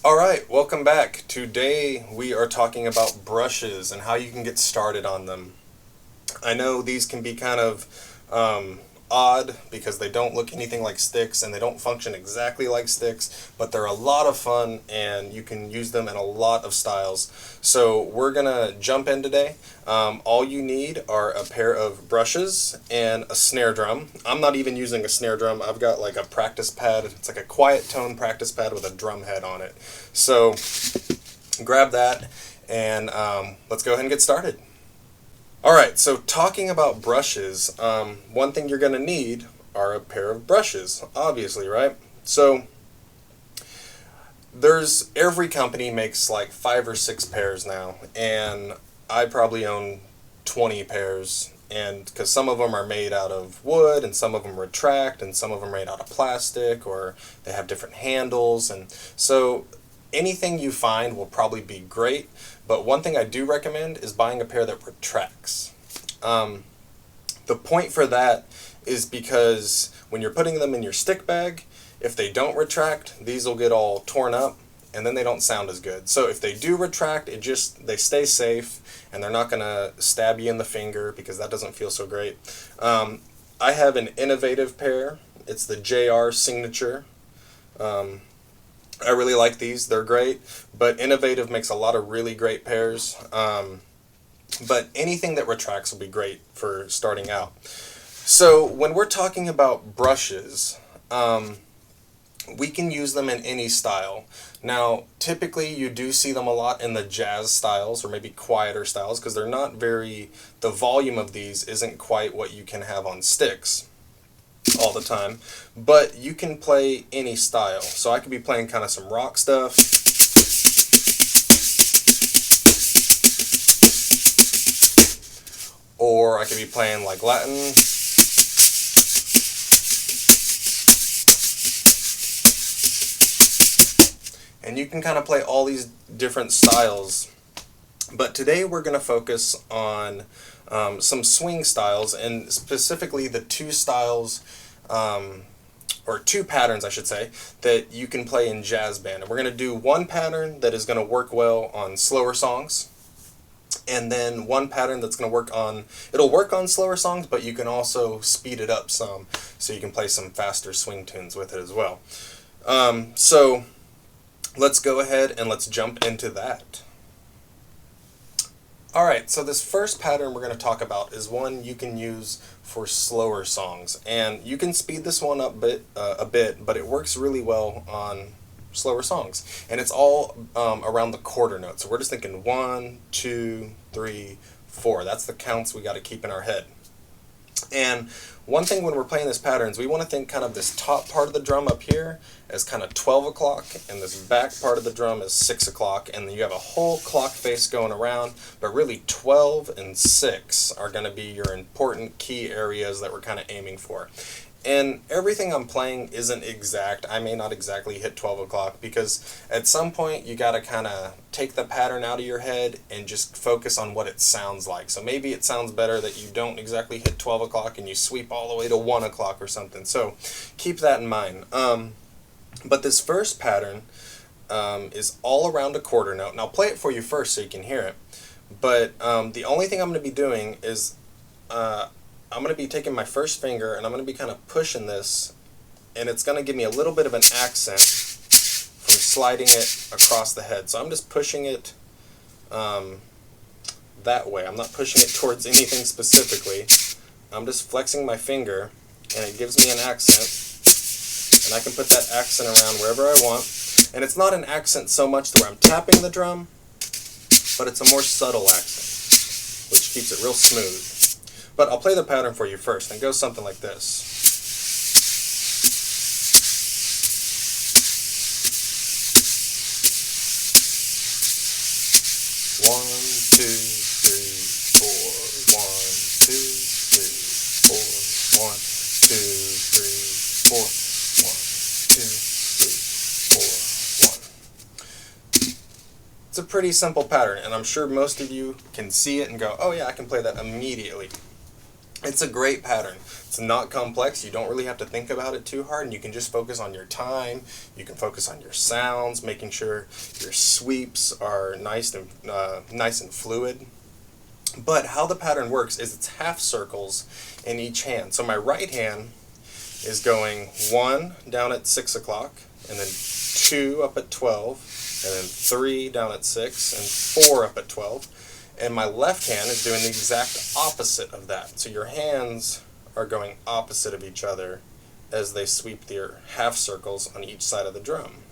Alright, welcome back. Today we are talking about brushes and how you can get started on them. I know these can be kind of odd because they don't look anything like sticks and they don't function exactly like sticks, but they're a lot of fun and you can use them in a lot of styles. So we're gonna jump in today. All you need are a pair of brushes and a snare drum. I'm not even using a snare drum. I've got like a practice pad. It's like a quiet tone practice pad with a drum head on it. So grab that and let's go ahead and get started. Alright, so talking about brushes, one thing you're going to need are a pair of brushes, obviously, right? So, every company makes like 5 or 6 pairs now, and I probably own 20 pairs, and because some of them are made out of wood, and some of them retract, and some of them are made out of plastic, or they have different handles, and so anything you find will probably be great, but one thing I do recommend is buying a pair that retracts. The point for that is because when you're putting them in your stick bag, if they don't retract, these will get all torn up and then they don't sound as good. So if they do retract, they stay safe and they're not going to stab you in the finger because that doesn't feel so great. I have an innovative pair. It's the JR Signature. I really like these. They're great, but Innovative makes a lot of really great pairs. But anything that retracts will be great for starting out. So when we're talking about brushes, we can use them in any style. Now, typically you do see them a lot in the jazz styles or maybe quieter styles because the volume of these isn't quite what you can have on sticks all the time, but you can play any style. So I could be playing kind of some rock stuff, or I could be playing like Latin, and you can kind of play all these different styles. But today we're going to focus on some swing styles, and specifically the two styles, or two patterns I should say, that you can play in jazz band. And we're going to do one pattern that is going to work well on slower songs, and then one pattern that's going to it'll work on slower songs, but you can also speed it up some, so you can play some faster swing tunes with it as well. So let's go ahead and let's jump into that. Alright, so this first pattern we're going to talk about is one you can use for slower songs, and you can speed this one up a bit, but it works really well on slower songs, and it's all around the quarter note. So we're just thinking 1, 2, 3, 4. That's the counts we got to keep in our head. And one thing when we're playing this pattern is we want to think kind of this top part of the drum up here as kind of 12 o'clock, and this back part of the drum is 6 o'clock, and then you have a whole clock face going around, but really 12 and 6 are going to be your important key areas that we're kind of aiming for. And everything I'm playing isn't exact. I may not exactly hit 12 o'clock because at some point you got to kind of take the pattern out of your head and just focus on what it sounds like. So maybe it sounds better that you don't exactly hit 12 o'clock and you sweep all the way to 1 o'clock or something. So keep that in mind. But this first pattern is all around a quarter note. And I'll play it for you first so you can hear it. But the only thing I'm going to be doing is I'm going to be taking my first finger and I'm going to be kind of pushing this, and it's going to give me a little bit of an accent from sliding it across the head. So I'm just pushing it that way. I'm not pushing it towards anything specifically. I'm just flexing my finger and it gives me an accent, and I can put that accent around wherever I want. And it's not an accent so much that where I'm tapping the drum, but it's a more subtle accent, which keeps it real smooth. But I'll play the pattern for you first, and it goes something like this. 1, 2, 3, 4. 1, 2, 3, 4. 1, 2, 3, 4. 1, 2, 3, 4. 1. It's a pretty simple pattern, and I'm sure most of you can see it and go, oh yeah, I can play that immediately. It's a great pattern. It's not complex. You don't really have to think about it too hard, and you can just focus on your time. You can focus on your sounds, making sure your sweeps are nice and fluid. But how the pattern works is it's half circles in each hand. So my right hand is going 1 down at 6 o'clock, and then 2 up at 12, and then 3 down at 6, and 4 up at 12. And my left hand is doing the exact opposite of that. So your hands are going opposite of each other as they sweep their half circles on each side of the drum.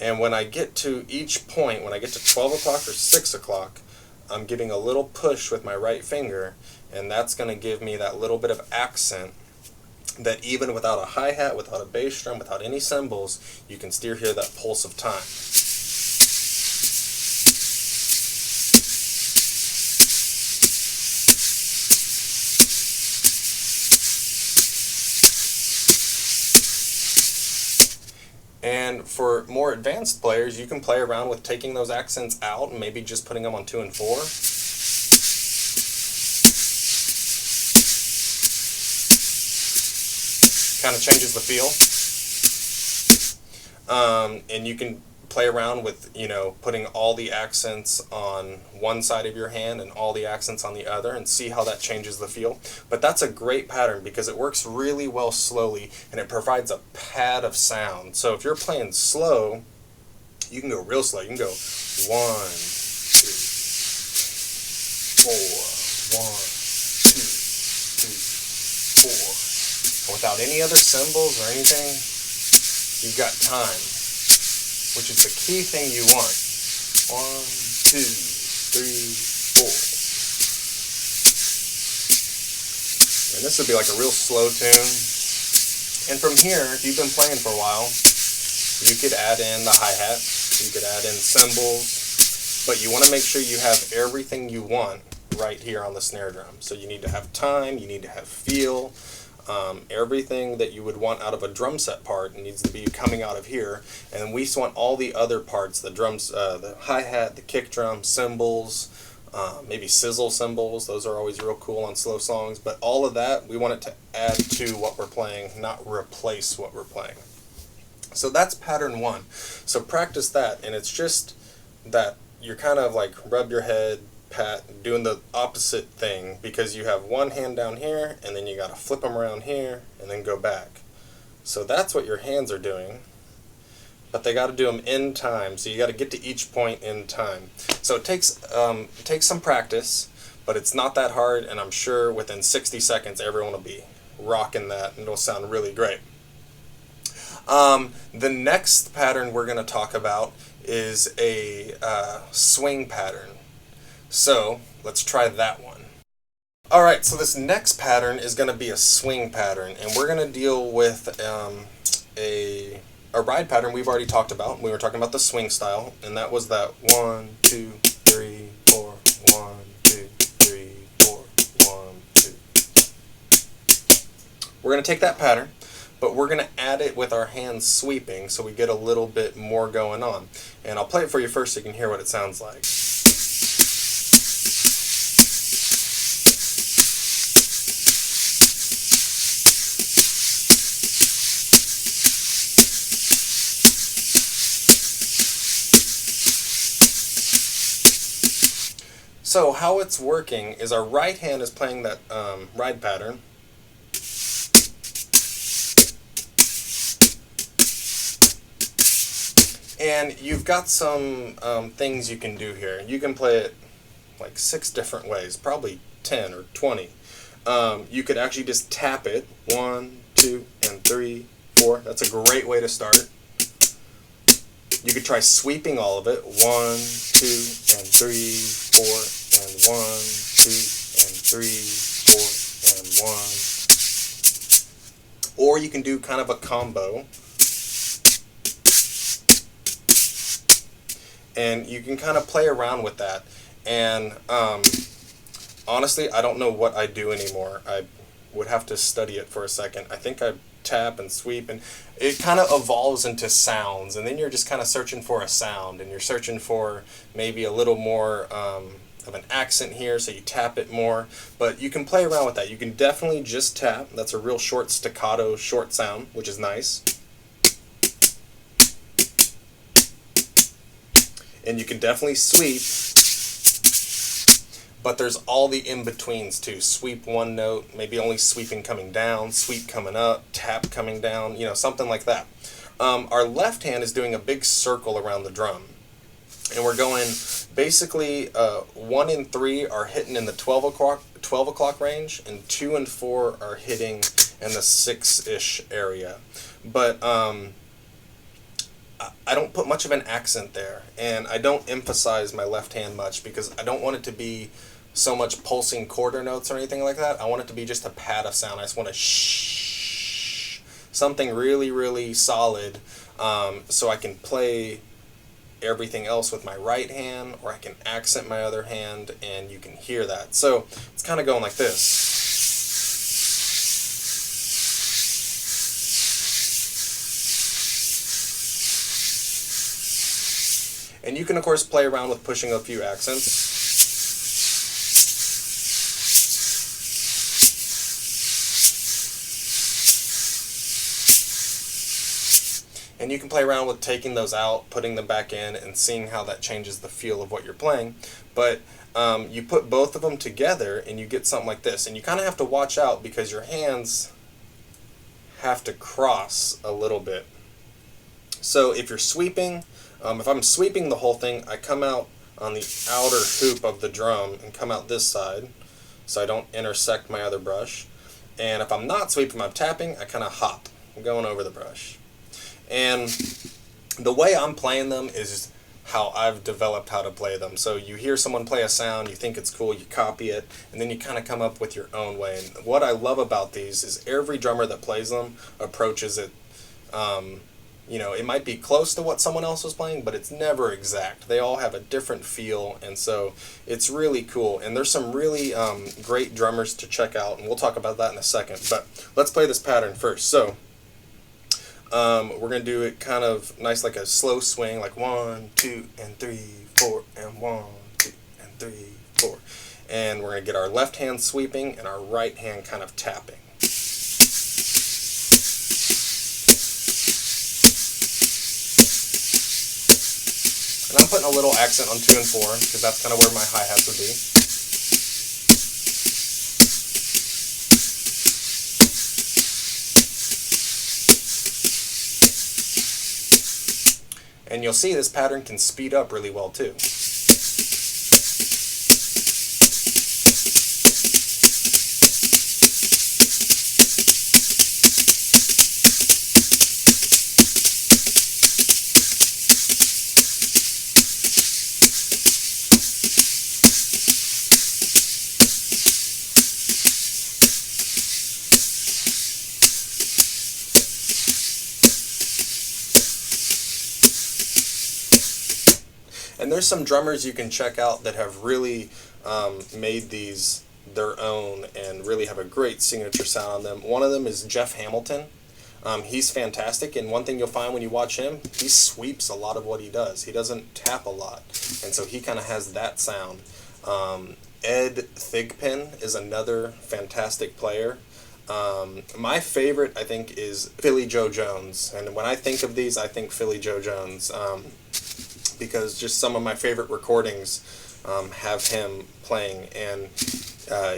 And when I get to each point, when I get to 12 o'clock or 6 o'clock, I'm giving a little push with my right finger, and that's going to give me that little bit of accent that even without a hi-hat, without a bass drum, without any cymbals, you can still hear that pulse of time. And for more advanced players, you can play around with taking those accents out and maybe just putting them on 2 and 4. Kind of changes the feel. And you can play around with, putting all the accents on one side of your hand and all the accents on the other, and see how that changes the feel. But that's a great pattern because it works really well slowly, and it provides a pad of sound. So if you're playing slow, you can go real slow. You can go 1, 2, 4, 1, 2, 3, 4. And without any other cymbals or anything, you've got time, which is the key thing you want. 1, 2, 3, 4. And this would be like a real slow tune. And from here, if you've been playing for a while, you could add in the hi-hat, you could add in cymbals, but you want to make sure you have everything you want right here on the snare drum. So you need to have time, you need to have feel. Everything that you would want out of a drum set part needs to be coming out of here, and we just want all the other parts, the drums, the hi-hat, the kick drum, cymbals, maybe sizzle cymbals. Those are always real cool on slow songs, but all of that, we want it to add to what we're playing, not replace what we're playing. So that's pattern 1. So practice that, and it's just that you're kind of like rub your head, pat, doing the opposite thing, because you have one hand down here and then you got to flip them around here and then go back. So that's what your hands are doing, but they got to do them in time. So you got to get to each point in time. So it takes some practice, but it's not that hard, and I'm sure within 60 seconds everyone will be rocking that and it'll sound really great. The next pattern we're going to talk about is a swing pattern. So let's try that one. Alright, so this next pattern is going to be a swing pattern, and we're going to deal with a ride pattern we've already talked about. We were talking about the swing style, and that was that 1, 2, 3, 4, 1, 2, 3, 4, 1, 2. We're going to take that pattern, but we're going to add it with our hands sweeping so we get a little bit more going on. And I'll play it for you first so you can hear what it sounds like. So how it's working is our right hand is playing that ride pattern. And you've got some things you can do here. You can play it like 6 different ways, probably 10 or 20. You could actually just tap it, 1, 2, and 3, 4. That's a great way to start. You could try sweeping all of it, 1, 2, and 3, 4, and 1, 2, and 3, 4, and 1. Or you can do kind of a combo. And you can kind of play around with that. And honestly, I don't know what I do anymore. I would have to study it for a second. I think I tap and sweep, and it kind of evolves into sounds, and then you're just kind of searching for a sound, and you're searching for maybe a little more of an accent here, so you tap it more. But you can play around with that. You can definitely just tap. That's a real short staccato, short sound, which is nice. And you can definitely sweep, but there's all the in-betweens too. Sweep one note, maybe only sweeping coming down, sweep coming up, tap coming down, you know, something like that. Our left hand is doing a big circle around the drum. And we're going, basically, 1 and 3 are hitting in the 12 o'clock range, and 2 and 4 are hitting in the 6-ish area. But I don't put much of an accent there, and I don't emphasize my left hand much because I don't want it to be so much pulsing quarter notes or anything like that. I want it to be just a pad of sound. I just want to shh, something really, really solid, so I can play everything else with my right hand, or I can accent my other hand, and you can hear that. So it's kind of going like this. And you can, of course, play around with pushing a few accents. And you can play around with taking those out, putting them back in, and seeing how that changes the feel of what you're playing. But you put both of them together, and you get something like this. And you kind of have to watch out because your hands have to cross a little bit. So if you're sweeping, if I'm sweeping the whole thing, I come out on the outer hoop of the drum and come out this side so I don't intersect my other brush. And if I'm not sweeping, I'm tapping, I kind of hop. I'm going over the brush. And the way I'm playing them is how I've developed how to play them. So you hear someone play a sound, you think it's cool, you copy it, and then you kind of come up with your own way. And what I love about these is every drummer that plays them approaches it, you know, it might be close to what someone else was playing, but it's never exact. They all have a different feel, and so it's really cool. And there's some really great drummers to check out, and we'll talk about that in a second. But let's play this pattern first. So we're going to do it kind of nice, like a slow swing, like 1, 2, and 3, 4, and 1, 2, and 3, 4. And we're going to get our left hand sweeping and our right hand kind of tapping. And I'm putting a little accent on 2 and 4 because that's kind of where my hi-hats would be. And you'll see this pattern can speed up really well too. And there's some drummers you can check out that have really made these their own and really have a great signature sound on them. One of them is Jeff Hamilton. He's fantastic, and one thing you'll find when you watch him, he sweeps a lot of what he does. He doesn't tap a lot, and so he kind of has that sound. Ed Thigpen is another fantastic player. My favorite, I think, is Philly Joe Jones, and when I think of these, I think Philly Joe Jones. Because just some of my favorite recordings have him playing, and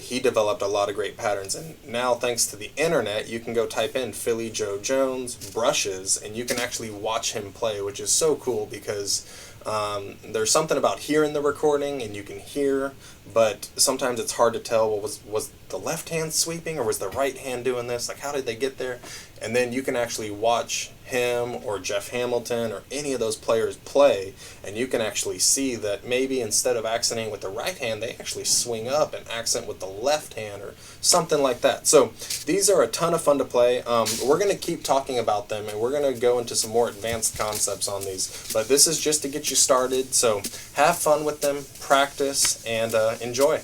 he developed a lot of great patterns. And now, thanks to the internet, you can go type in Philly Joe Jones brushes, and you can actually watch him play, which is so cool because there's something about hearing the recording, and you can hear, but sometimes it's hard to tell, well, was the left hand sweeping or was the right hand doing this? Like, how did they get there? And then you can actually watch him or Jeff Hamilton or any of those players play, and you can actually see that maybe instead of accenting with the right hand, they actually swing up and accent with the left hand or something like that. So these are a ton of fun to play. We're going to keep talking about them, and we're going to go into some more advanced concepts on these, but this is just to get you started. So have fun with them, practice, and enjoy.